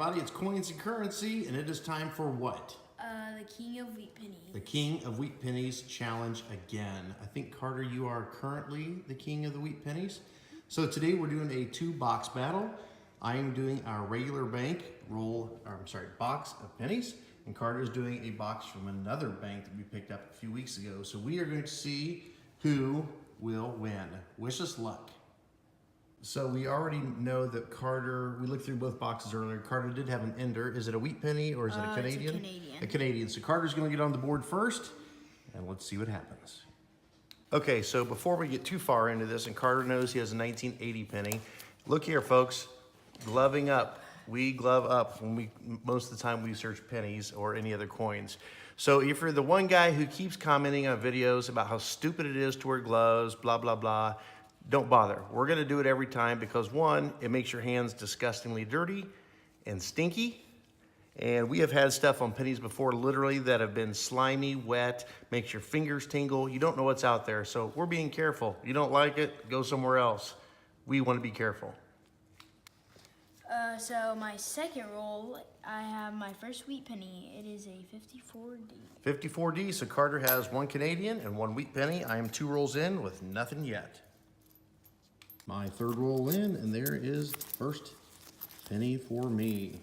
everybody. It's Coins and Currency, and it is time for what? The King of Wheat Pennies. The King of Wheat Pennies challenge again. I think, Carter, you are currently the King of the Wheat Pennies. So today we're doing a 2-box battle. I am doing our regular box of pennies, and Carter is doing a box from another bank that we picked up a few weeks ago. So we are going to see who will win. Wish us luck. So we already know that Carter, we looked through both boxes earlier. Carter did have an ender. Is it a wheat penny or is it a Canadian? It's a Canadian. A Canadian. So Carter's going to get on the board first, and let's see what happens. Okay, so before we get too far into this, and Carter knows he has a 1980 penny, look here, folks, gloving up. We glove up when most of the time we search pennies or any other coins. So if you're the one guy who keeps commenting on videos about how stupid it is to wear gloves, blah, blah, blah, don't bother. We're gonna do it every time because one, it makes your hands disgustingly dirty and stinky. And we have had stuff on pennies before literally that have been slimy, wet, makes your fingers tingle. You don't know what's out there. So we're being careful. You don't like it, go somewhere else. We wanna be careful. So my second roll, I have my first wheat penny. It is a 54D. 54D, so Carter has 1 Canadian and 1 wheat penny. I am 2 rolls in with nothing yet. My third roll in, and there is the first penny for me.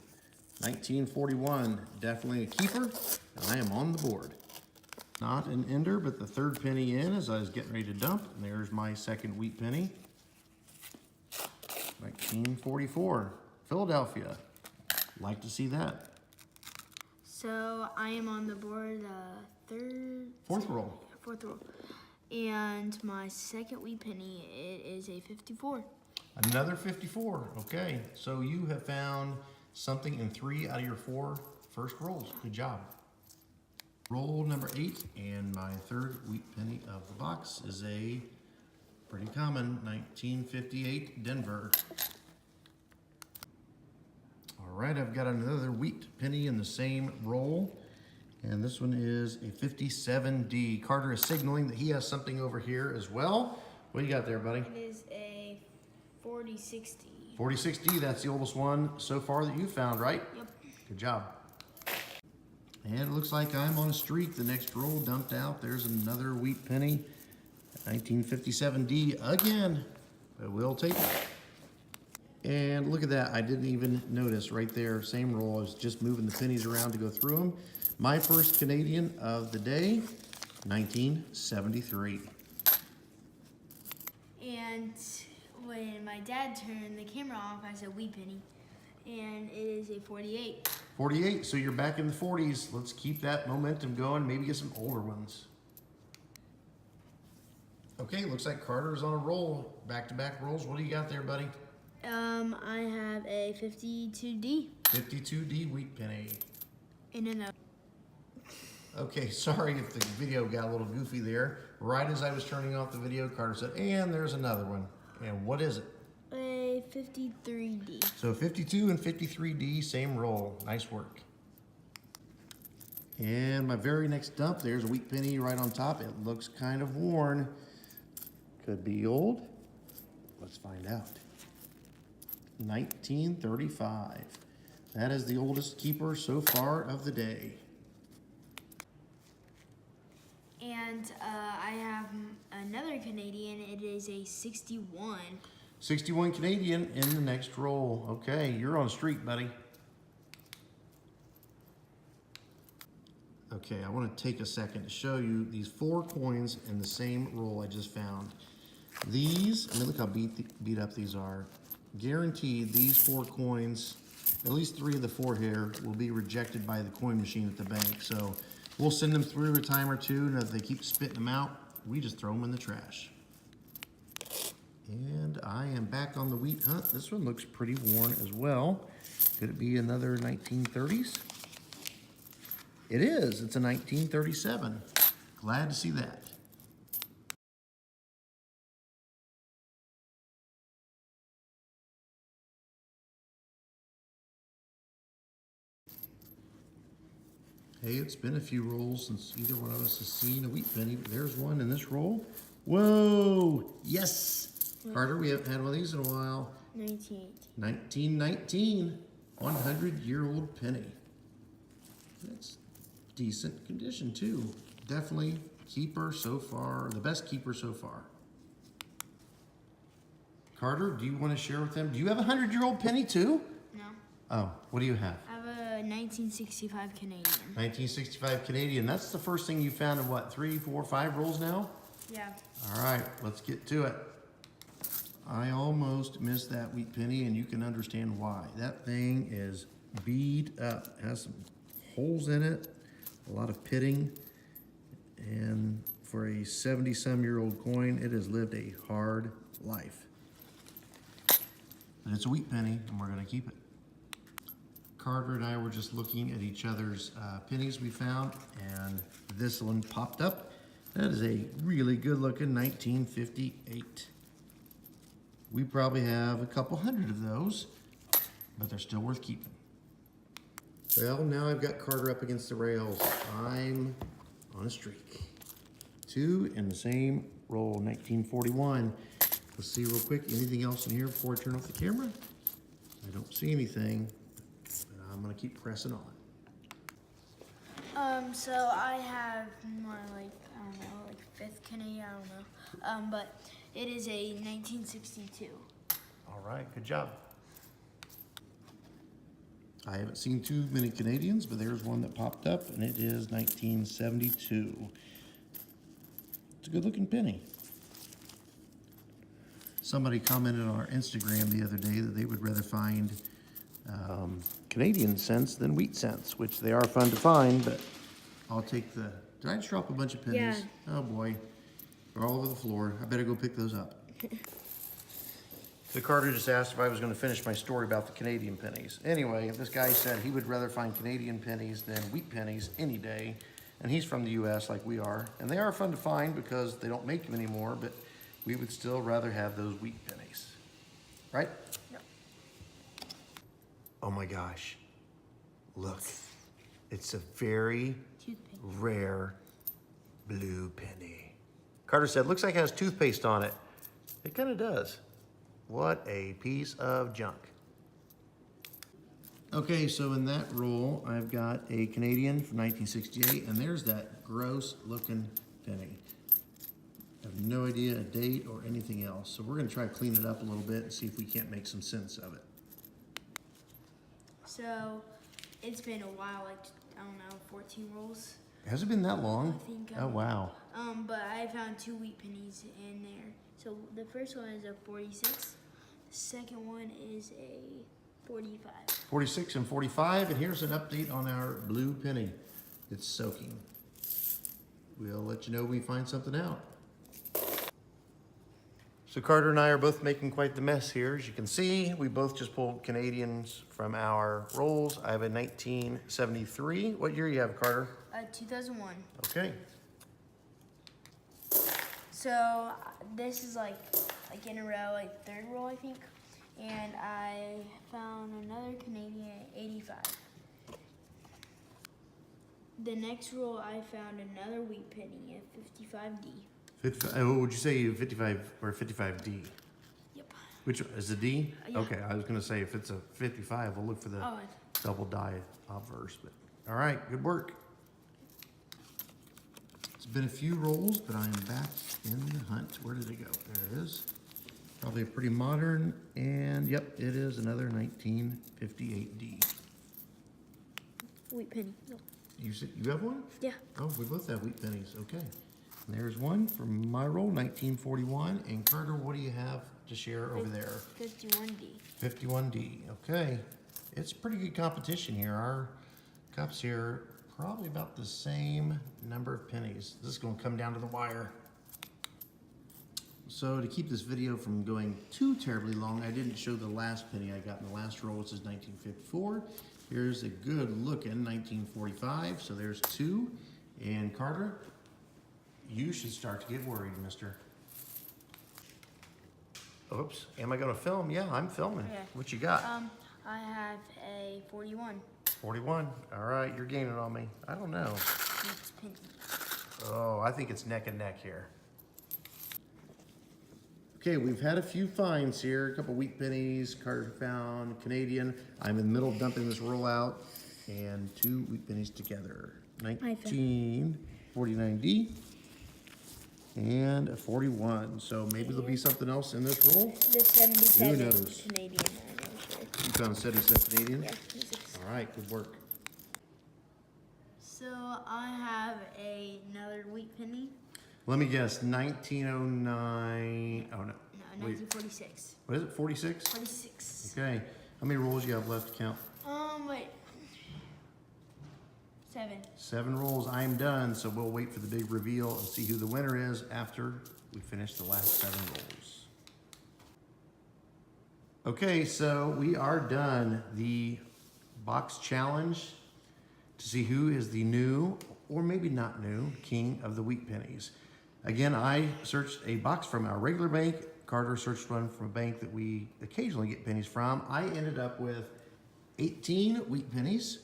1941, definitely a keeper, and I am on the board. Not an ender, but the third penny in as I was getting ready to dump, and there's my second wheat penny. 1944, Philadelphia. Like to see that. So I am on the board, Fourth roll. Fourth roll. And my second wheat penny, it is a 54. Another 54, okay. So you have found something in 3 out of your 4 first rolls. Good job. Roll number 8, and my third wheat penny of the box is a pretty common 1958 Denver. All right, I've got another wheat penny in the same roll. And this one is a 57D. Carter is signaling that he has something over here as well. What do you got there, buddy? It is a 4060. 4060, that's the oldest one so far that you found, right? Yep. Good job. And it looks like I'm on a streak. The next roll dumped out. There's another wheat penny. 1957D again, but we'll take it. And look at that, I didn't even notice right there, same roll. I was just moving the pennies around to go through them. My first Canadian of the day, 1973. And when my dad turned the camera off, I said wheat penny. And it is a 48. 48, so you're back in the 40s. Let's keep that momentum going, maybe get some older ones. Okay, looks like Carter's on a roll. Back-to-back rolls. What do you got there, buddy? I have a 52D. 52D wheat penny. In and out. Okay, sorry if the video got a little goofy there. Right as I was turning off the video, Carter said, and there's another one. And what is it? A 53D. So 52 and 53D, same roll. Nice work. And my very next dump, there's a wheat penny right on top. It looks kind of worn. Could be old. Let's find out. 1935. That is the oldest keeper so far of the day. And I have another Canadian. It is a 61. 61 Canadian in the next roll. Okay, you're on a streak, buddy. Okay, I want to take a second to show you these 4 coins in the same roll I just found. These, I mean, look how beat up these are. Guaranteed these 4 coins, at least 3 of the 4 here, will be rejected by the coin machine at the bank. So we'll send them through a time or two, and if they keep spitting them out, we just throw them in the trash. And I am back on the wheat hunt. This one looks pretty worn as well. Could it be another 1930s? It is. It's a 1937. Glad to see that. Hey, it's been a few rolls since either one of us has seen a wheat penny, but there's one in this roll. Whoa! Yes! Carter, we haven't had one of these in a while. 1918. 1919. 100-year-old penny. That's decent condition too. Definitely keeper so far, the best keeper so far. Carter, do you want to share with them? Do you have a 100-year-old penny too? No. Oh, what do you have? I have a 1965 Canadian. 1965 Canadian. That's the first thing you found in what, 3, 4, 5 rolls now? Yeah. All right, let's get to it. I almost missed that wheat penny, and you can understand why. That thing is beat up. It has some holes in it, a lot of pitting, and for a 70-some-year-old coin, it has lived a hard life. But it's a wheat penny, and we're gonna keep it. Carter and I were just looking at each other's pennies we found, and this one popped up. That is a really good-looking 1958. We probably have a couple hundred of those, but they're still worth keeping. Well, now I've got Carter up against the rails. I'm on a streak. 2 in the same roll, 1941. Let's see real quick, anything else in here before I turn off the camera? I don't see anything, but I'm gonna keep pressing on. So I have more like, I don't know, like 5th Canadian, I don't know. But it is a 1962. All right, good job. I haven't seen too many Canadians, but there's one that popped up, and it is 1972. It's a good-looking penny. Somebody commented on our Instagram the other day that they would rather find Canadian cents than wheat cents, which they are fun to find, but I'll take the... Did I just drop a bunch of pennies? Yeah. Oh boy, they're all over the floor. I better go pick those up. The Carter just asked if I was gonna finish my story about the Canadian pennies. Anyway, this guy said he would rather find Canadian pennies than wheat pennies any day, and he's from the US like we are, and they are fun to find because they don't make them anymore, but we would still rather have those wheat pennies, right? Yep. Oh my gosh, look, it's a very Toothpick. rare blue penny. Carter said, looks like it has toothpaste on it. It kind of does. What a piece of junk. Okay, so in that roll, I've got a Canadian from 1968, and there's that gross looking penny. I have no idea a date or anything else. So we're gonna try to clean it up a little bit and see if we can't make some sense of it. So it's been a while, like, I don't know, 14 rolls. Has it been that long? I think, Oh, wow. But I found 2 wheat pennies in there. So the first one is a 46. The second one is a 45. 46 and 45, and here's an update on our blue penny. It's soaking. We'll let you know when we find something out. So Carter and I are both making quite the mess here. As you can see, we both just pulled Canadians from our rolls. I have a 1973. What year you have, Carter? 2001. Okay. So this is like in a row, like 3rd roll, I think. And I found another Canadian at 85. The next roll, I found another wheat penny at 55D. 55, what would you say, 55 or 55D? Yep. Which is a D? Yeah. Okay, I was gonna say if it's a 55, we'll look for the Oh, double die obverse, but all right, good work. It's been a few rolls, but I am back in the hunt. Where did it go? There it is. Probably a pretty modern, and yep, it is another 1958D. wheat penny. No. You have one? Yeah. Oh, we both have wheat pennies, okay. And there's one from my roll, 1941. And Carter, what do you have to share over there? 51D. 51D, okay. It's pretty good competition here. Our cups here, probably about the same number of pennies. This is gonna come down to the wire. So to keep this video from going too terribly long, I didn't show the last penny I got in the last roll, which is 1954. Here's a good looking 1945, so there's 2. And Carter, you should start to get worried, mister. Oops, am I gonna film? Yeah, I'm filming. Okay. What you got? I have a 41. 41, all right, you're gaining on me. I don't know. Next penny. Oh, I think it's neck and neck here. Okay, we've had a few finds here, a couple wheat pennies, Carter found, Canadian. I'm in the middle of dumping this roll out, and 2 wheat pennies together. 1949D and a 41. So maybe there'll be something else in this roll. The 77 Who knows? Canadian, I'm not sure. You found a 70-cent Canadian? Yeah. All right, good work. So I have another wheat penny. Let me guess, 1909. Oh, no. No, Wait, 1946. what is it, 46? 46. Okay. How many rolls you have left to count? Wait. 7. 7 rolls. I'm done, so we'll wait for the big reveal and see who the winner is after we finish the last 7 rolls. Okay, so we are done. The box challenge to see who is the new, or maybe not new, king of the wheat pennies. Again, I searched a box from our regular bank. Carter searched one from a bank that we occasionally get pennies from. I ended up with 18 wheat pennies.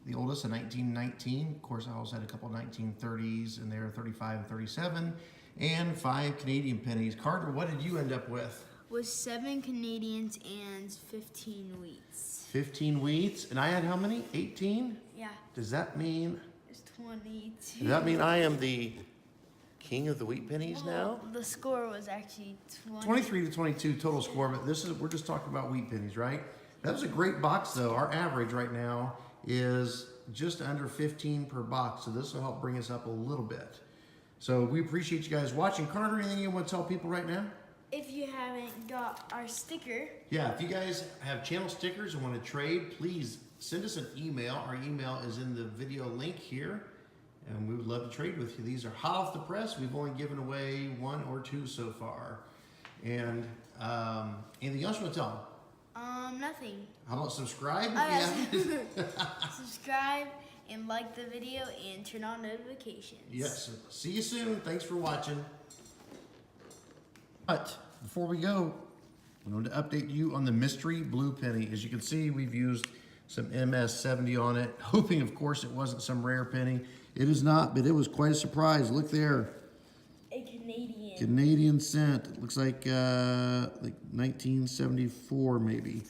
The oldest, a 1919. Of course, I also had a couple 1930s in there, 35 and 37, and 5 Canadian pennies. Carter, what did you end up with? Was 7 Canadians and 15 wheats. 15 wheats, and I had how many? 18? Yeah, Does that mean, it's 22. does that mean I am the king of the wheat pennies now? The score was actually 20. 23 to 22 total score, but we're just talking about wheat pennies, right? That was a great box though. Our average right now is just under 15 per box, so this will help bring us up a little bit. So we appreciate you guys watching. Carter, anything you want to tell people right now? If you haven't got our sticker, Yeah, if you guys have channel stickers and want to trade, please send us an email. Our email is in the video link here, and we would love to trade with you. These are hot off the press. We've only given away 1 or 2 so far. And anything else you want to tell them? nothing. How about subscribe? Yes. Subscribe and like the video and turn on notifications. Yes. See you soon. Thanks for watching. But before we go, we wanted to update you on the mystery blue penny. As you can see, we've used some MS-70 on it, hoping, of course, it wasn't some rare penny. It is not, but it was quite a surprise. Look there. A Canadian. Canadian cent. It looks like 1974 maybe.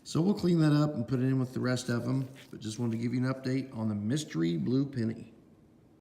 So we'll clean that up and put it in with the rest of them. But just wanted to give you an update on the mystery blue penny.